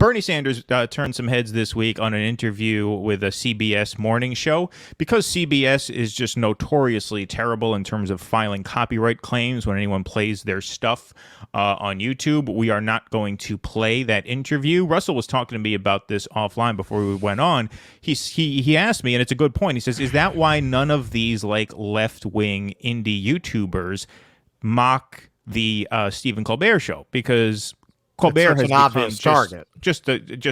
Bernie Sanders turned some heads this week on an interview with a CBS morning show. Because CBS is just notoriously terrible in terms of filing copyright claims when anyone plays their stuff on YouTube, we are not going to play that interview. Russell was talking to me about this offline before we went on. He asked me, and it's a good point. He says, is that why none of these like left-wing indie YouTubers mock the Stephen Colbert show? Because Colbert has become just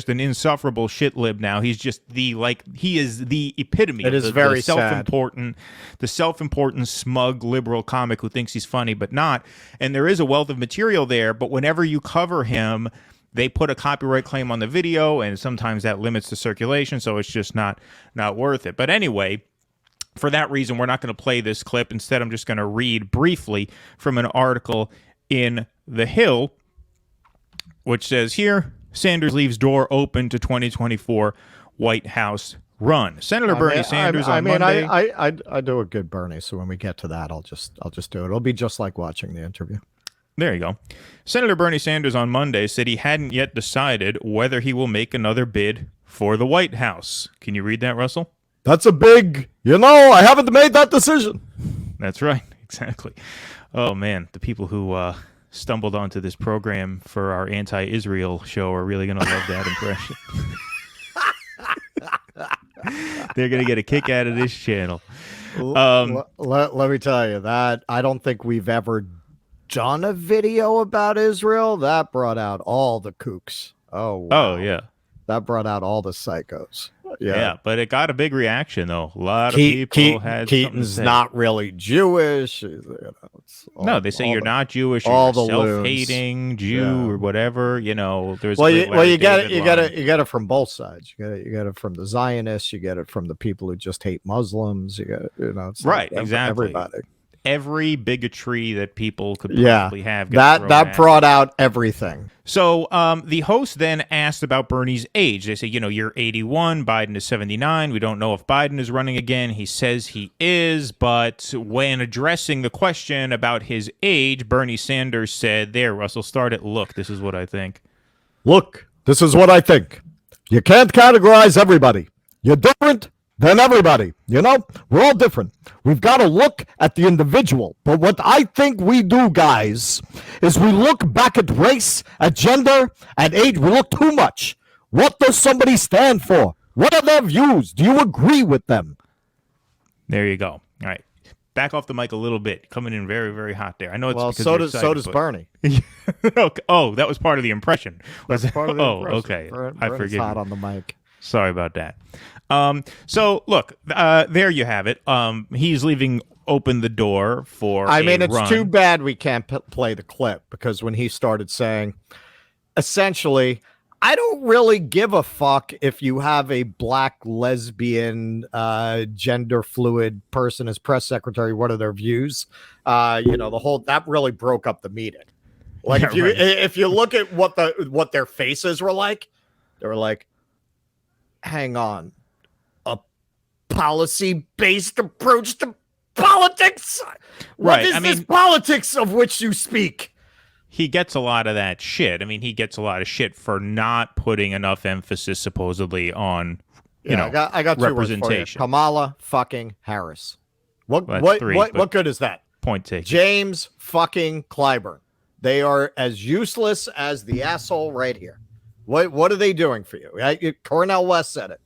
an insufferable shit lib now. He's just he is the epitome of the self-important smug liberal comic who thinks he's funny but not. And there is a wealth of material there, but whenever you cover him, they put a copyright claim on the video, and sometimes that limits the circulation, so it's just not worth it. But anyway, for that reason, we're not going to play this clip. Instead, I'm just going to read briefly from an article in The Hill, which says here, Sanders leaves door open to 2024 White House run. Senator Bernie Sanders on Monday. I do a good Bernie, so when we get to that, I'll just do it. It'll be just like watching the interview. There you go. Senator Bernie Sanders on Monday said he hadn't yet decided whether he will make another bid for the White House. Can you read that, Russell? That's a big, I haven't made that decision. That's right. Exactly. Oh, man. The people who stumbled onto this program for our anti-Israel show are really going to love that impression. They're going to get a kick out of this channel. Let me tell you that I don't think we've ever done a video about Israel. That brought out all the kooks. Oh, wow. Oh, yeah. That brought out all the psychos. Yeah, but it got a big reaction, though. A lot of people had Keaton's not really Jewish. No, they say you're not Jewish. You're a self-hating Jew or whatever. There's you get it from both sides. You get it from the Zionists. You get it from the people who just hate Muslims. You get it, it's right, like exactly. Everybody. Every bigotry that people could possibly have. That brought out everything. So the host then asked about Bernie's age. They say, you're 81, Biden is 79. We don't know if Biden is running again. He says he is, but when addressing the question about his age, Bernie Sanders said, there, Russell, start it. Look, this is what I think. Look, this is what I think. You can't categorize everybody. You're different than everybody. We're all different. We've got to look at the individual. But what I think we do, guys, is we look back at race, at gender, at age. We look too much. What does somebody stand for? What are their views? Do you agree with them? There you go. All right. Back off the mic a little bit. Coming in very, very hot there. I know it's so does Bernie. Oh, that was part of the impression. That's part of the impression. Okay. Bernie's I forgive hot you. on the mic. Sorry about that. So look, there you have it. He's leaving open the door for it's too bad we can't play the clip, because when he started saying, essentially, I don't really give a fuck if you have a black lesbian gender fluid person as press secretary, what are their views? That really broke up the meeting. Like if you look at what their faces were like, they were like, hang on, a policy-based approach to politics? What is this politics of which you speak? He gets a lot of that shit. He gets a lot of shit for not putting enough emphasis, supposedly, on I got representation. Kamala fucking Harris. What good is that? Point taken. James fucking Clyburn. They are as useless as the asshole right here. What are they doing for you? Cornel West said it.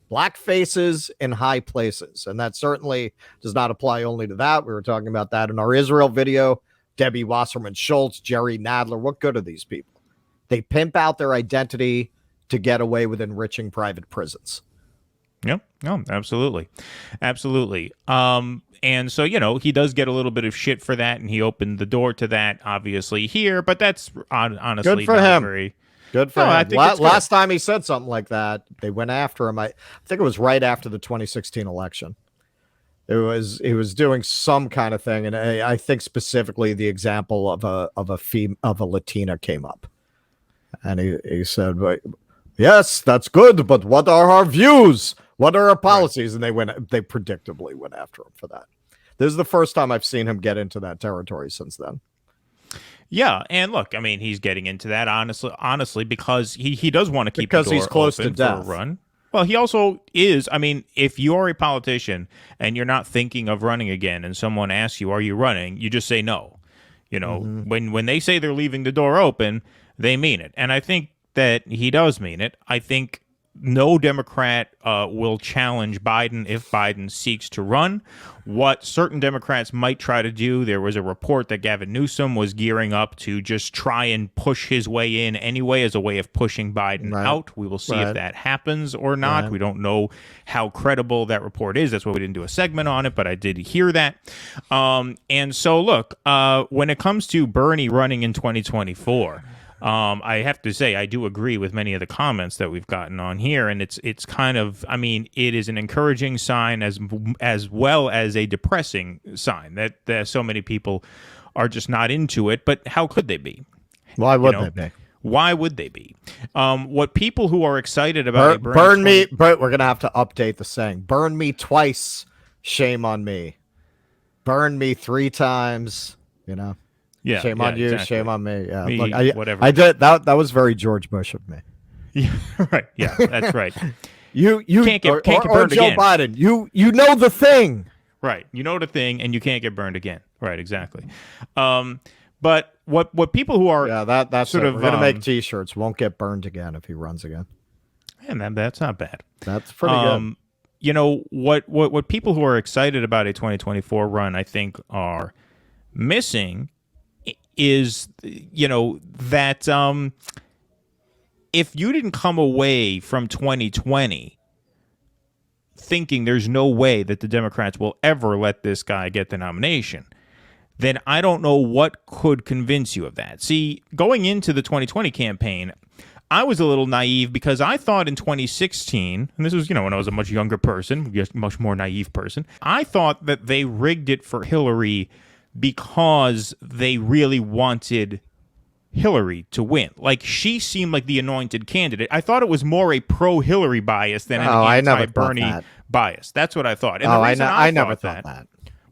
Black faces in high places. And that certainly does not apply only to that. We were talking about that in our Israel video. Debbie Wasserman Schultz, Jerry Nadler. What good are these people? They pimp out their identity to get away with enriching private prisons. Yep. No, absolutely. Absolutely. And so, he does get a little bit of shit for that, and he opened the door to that, obviously, here. But that's honestly good for not him. Very... Good for him. I think last time he said something like that, they went after him. I think it was right after the 2016 election. He was doing some kind of thing, and I think specifically the example of a Latina came up, and he said, "Yes, that's good, but what are our views? What are our policies?" And they predictably went after him for that. This is the first time I've seen him get into that territory since then. Yeah, and look, I mean, he's getting into that honestly because he does want to keep the Because door he's close to open for a death. run. Well, he also is. I mean, if you're a politician and you're not thinking of running again, and someone asks you, "Are you running?" you just say no. You know, Mm-hmm. when they say they're leaving the door open, they mean it, and I think that he does mean it. I think no Democrat will challenge Biden if Biden seeks to run. What certain Democrats might try to do, there was a report that Gavin Newsom was gearing up to just try and push his way in anyway as a way of pushing Biden Right. out. We will see if Right. that happens or not. Right. We don't know how credible that report is. That's why we didn't do a segment on it, but I did hear that. And so, look, when it comes to Bernie running in 2024, I have to say I do agree with many of the comments that we've gotten on here, and it's kind of, I mean, it is an encouraging sign as well as a depressing sign that so many people are just not into it. But how could they be? Why would know, they be? Why would they be? What people who are excited about a Bernie burn me, but we're gonna have to update the saying. Burn me twice, shame on me. Burn me 3 times, you know. Yeah, Shame on you, shame on me. Yeah, Me, look, whatever. I did that. That was very George Bush of me. Yeah, right. Yeah, that's right. You can't get or burned Joe again. Biden. You know the thing. Right. You know the thing, and you can't get burned again. Right. Exactly. But what people who are that's sort it. of We're gonna make T-shirts. Won't get burned again if he runs again. and that's not bad. That's pretty good. You know what people who are excited about a 2024 run, I think, are missing is that if you didn't come away from 2020 thinking there's no way that the Democrats will ever let this guy get the nomination, then I don't know what could convince you of that. See, going into the 2020 campaign, I was a little naive because I thought in 2016, and this was, when I was a much younger person, just much more naive person, I thought that they rigged it for Hillary because they really wanted Hillary to win. Like, she seemed like the anointed candidate. I thought it was more a pro-Hillary bias than an anti-Bernie bias. That's what I thought. And I never thought that.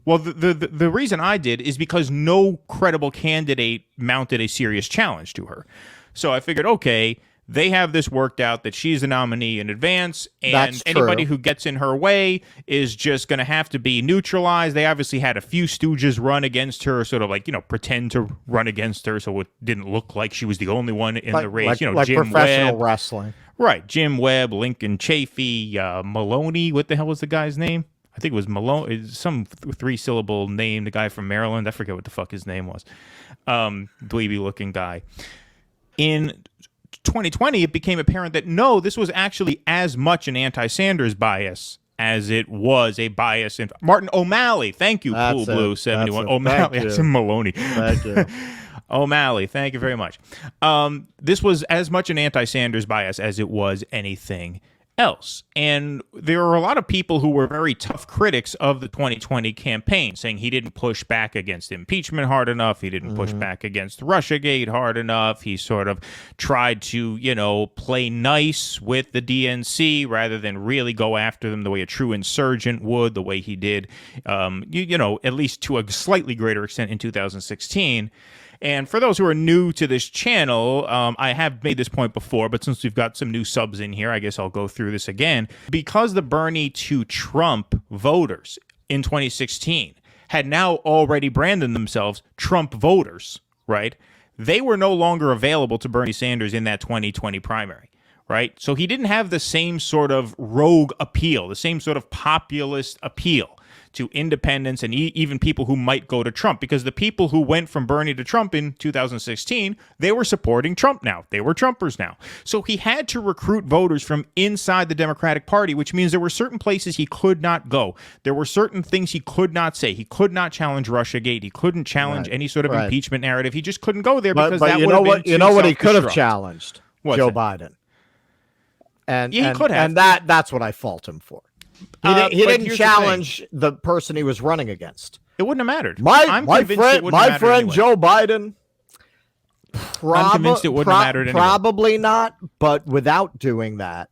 Well, the reason I did is because no credible candidate mounted a serious challenge to her. So I figured, okay, they have this worked out that she's a nominee in advance, and anybody who gets in her way is just going to have to be neutralized. They obviously had a few stooges run against her, sort of like, pretend to run against her so it didn't look like she was the only one in the race. Like Jim professional Webb. wrestling. Right. Jim Webb, Lincoln Chafee, Maloney. What the hell was the guy's name? I think it was Malone, some 3-syllable name, the guy from Maryland. I forget what the fuck his name was. Dweeby-looking guy. In 2020, it became apparent that no, this was actually as much an anti-Sanders bias as it was a bias in Martin O'Malley. Thank you, Cool Blue 71. O'Malley, I said Maloney. Thank you. O'Malley, thank you very much. This was as much an anti-Sanders bias as it was anything else. And there are a lot of people who were very tough critics of the 2020 campaign, saying he didn't push back against impeachment hard enough. He didn't push back against Russiagate hard enough. He sort of tried to, play nice with the DNC rather than really go after them the way a true insurgent would, the way he did, at least to a slightly greater extent in 2016. And for those who are new to this channel, I have made this point before, but since we've got some new subs in here, I guess I'll go through this again. Because the Bernie to Trump voters in 2016 had now already branded themselves Trump voters, right? They were no longer available to Bernie Sanders in that 2020 primary, right? So he didn't have the same sort of rogue appeal, the same sort of populist appeal to independents and even people who might go to Trump, because the people who went from Bernie to Trump in 2016, they were supporting Trump now. They were Trumpers now. So he had to recruit voters from inside the Democratic Party, which means there were certain places he could not go. There were certain things he could not say. He could not challenge Russiagate. He couldn't challenge any sort of impeachment narrative. He just couldn't go there because that would have been you know what he could have challenged? Joe Biden. And he could have. And that's what I fault him for. He didn't challenge the person he was running against. It wouldn't have mattered. My friend Joe Biden. I'm convinced it wouldn't have mattered anyway. Probably not, but without doing that,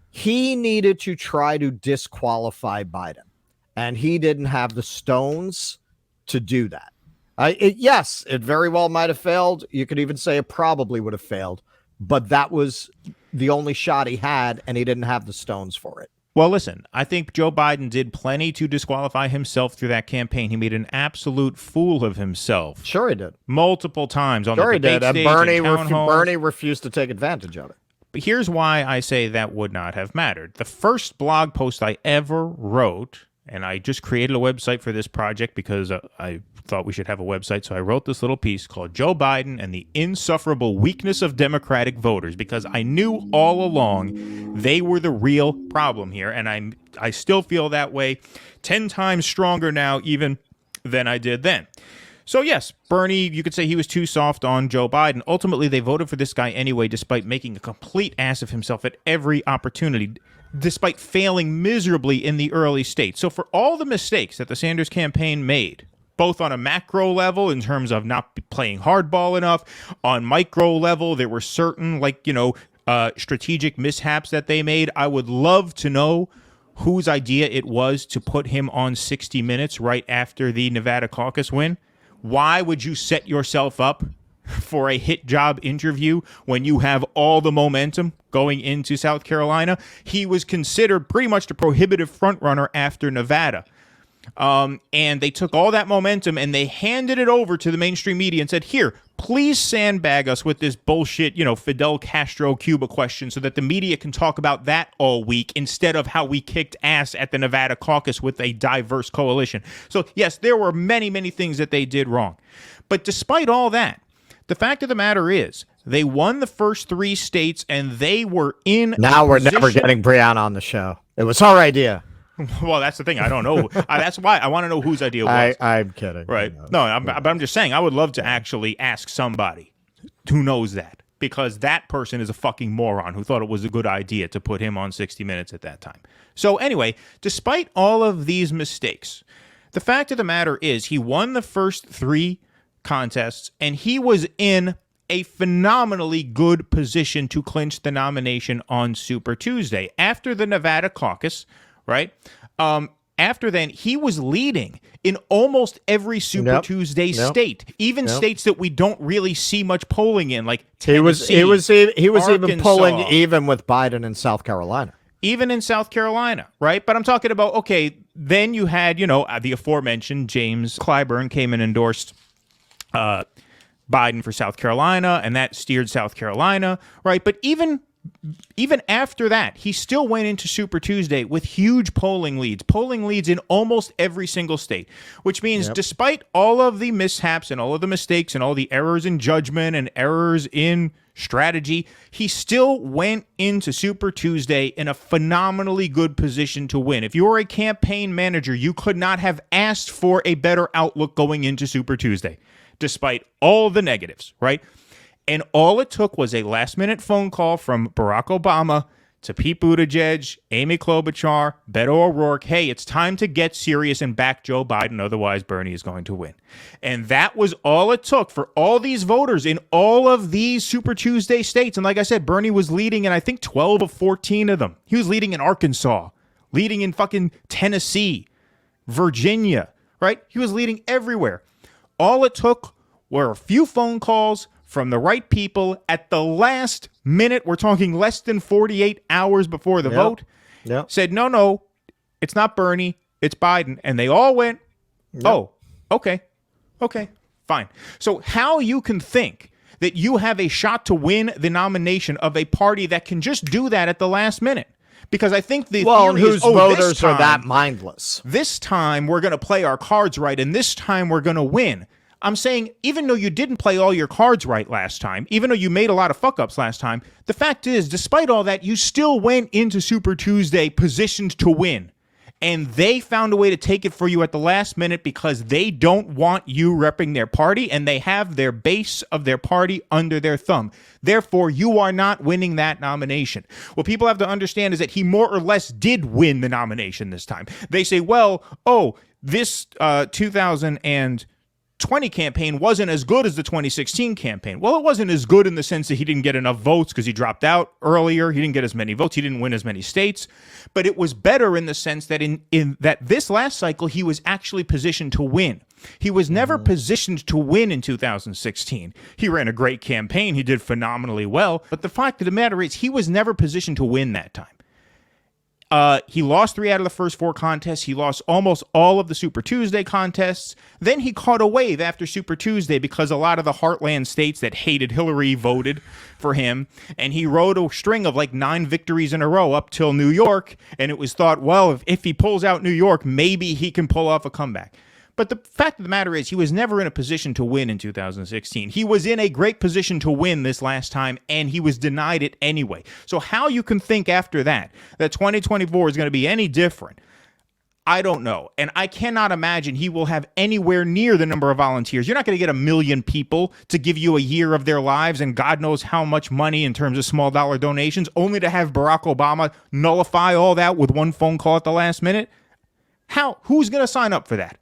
he needed to try to disqualify Biden, and he didn't have the stones to do that. Yes, it very well might have failed. You could even say it probably would have failed, but that was the only shot he had, and he didn't have the stones for it. Well, listen, I think Joe Biden did plenty to disqualify himself through that campaign. He made an absolute fool of himself. Sure he did. Multiple times on the debate stage and town halls. Bernie refused to take advantage of it. But here's why I say that would not have mattered. The first blog post I ever wrote, and I just created a website for this project because I thought we should have a website, so I wrote this little piece called Joe Biden and the Insufferable Weakness of Democratic Voters, because I knew all along they were the real problem here, and I still feel that way 10 times stronger now even than I did then. So yes, Bernie, you could say he was too soft on Joe Biden. Ultimately, they voted for this guy anyway, despite making a complete ass of himself at every opportunity, despite failing miserably in the early states. So for all the mistakes that the Sanders campaign made, both on a macro level in terms of not playing hardball enough, on micro level, there were certain, strategic mishaps that they made. I would love to know whose idea it was to put him on 60 Minutes right after the Nevada caucus win. Why would you set yourself up for a hit job interview when you have all the momentum going into South Carolina? He was considered pretty much the prohibitive frontrunner after Nevada. And they took all that momentum and they handed it over to the mainstream media and said, here, please sandbag us with this bullshit, Fidel Castro Cuba question so that the media can talk about that all week instead of how we kicked ass at the Nevada caucus with a diverse coalition. So yes, there were many, many things that they did wrong. But despite all that, the fact of the matter is they won the first 3 states and they were in Now we're never getting Brianna on the show. It was her idea. Well, that's the thing. I don't know. That's why I want to know whose idea was. I'm kidding. Right. No, I'm just saying I would love to actually ask somebody who knows that, because that person is a fucking moron who thought it was a good idea to put him on 60 Minutes at that time. So anyway, despite all of these mistakes, the fact of the matter is he won the first 3 contests and he was in a phenomenally good position to clinch the nomination on Super Tuesday. After the Nevada caucus, right? After then, he was leading in almost every Super Tuesday state, even states that we don't really see much polling in, like Tennessee, he was Arkansas, even polling even with Biden in South Carolina. Even in South Carolina, right? But I'm talking about, okay, then you had, the aforementioned James Clyburn came and endorsed Biden for South Carolina, and that steered South Carolina, right? But even after that, he still went into Super Tuesday with huge polling leads in almost every single state, which means despite all of the mishaps and all of the mistakes and all the errors in judgment and errors in strategy, he still went into Super Tuesday in a phenomenally good position to win. If you were a campaign manager, you could not have asked for a better outlook going into Super Tuesday, despite all the negatives, right? And all it took was a last-minute phone call from Barack Obama to Pete Buttigieg, Amy Klobuchar, Beto O'Rourke. Hey, it's time to get serious and back Joe Biden, otherwise Bernie is going to win. And that was all it took for all these voters in all of these Super Tuesday states. And like I said, Bernie was leading in, I think, 12 of 14 of them. He was leading in Arkansas, leading in fucking Tennessee, Virginia, right? He was leading everywhere. All it took were a few phone calls from the right people at the last minute. We're talking less than 48 hours before the vote. Said, no, it's not Bernie, it's Biden. And they all went, oh, okay, fine. So how you can think that you have a shot to win the nomination of a party that can just do that at the last minute? Because I think the theory whose is, voters are that mindless? This time we're going to play our cards right, and this time we're going to win. I'm saying, even though you didn't play all your cards right last time, even though you made a lot of fuck-ups last time, the fact is, despite all that, you still went into Super Tuesday positioned to win. And they found a way to take it for you at the last minute because they don't want you repping their party, and they have their base of their party under their thumb. Therefore, you are not winning that nomination. What people have to understand is that he more or less did win the nomination this time. They say, well, this 2020 2020 campaign wasn't as good as the 2016 campaign. Well, it wasn't as good in the sense that he didn't get enough votes because he dropped out earlier. He didn't get as many votes. He didn't win as many states. But it was better in the sense that in that this last cycle, he was actually positioned to win. He was never positioned to win in 2016. He ran a great campaign. He did phenomenally well. But the fact of the matter is he was never positioned to win that time. He lost 3 out of the first 4 contests. He lost almost all of the Super Tuesday contests. Then he caught a wave after Super Tuesday because a lot of the heartland states that hated Hillary voted for him. And he rode a string of like 9 victories in a row up till New York. And it was thought, well, if he pulls out New York, maybe he can pull off a comeback. But the fact of the matter is he was never in a position to win in 2016. He was in a great position to win this last time, and he was denied it anyway. So how you can think after that 2024 is going to be any different, I don't know. And I cannot imagine he will have anywhere near the number of volunteers. You're not going to get 1 million people to give you a year of their lives and God knows how much money in terms of small dollar donations, only to have Barack Obama nullify all that with one phone call at the last minute. Who's going to sign up for that?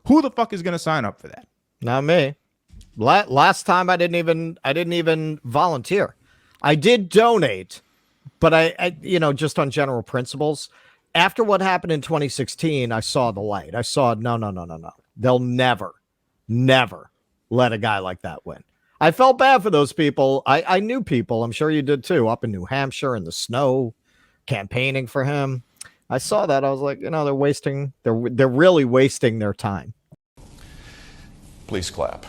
Who the fuck is going to sign up for that? Not me. Last time I didn't even volunteer. I did donate, but I just on general principles. After what happened in 2016, I saw the light. I saw no. They'll never let a guy like that win. I felt bad for those people. I knew people, I'm sure you did too, up in New Hampshire in the snow, campaigning for him. I saw that. I was like, they're really wasting their time. Please clap.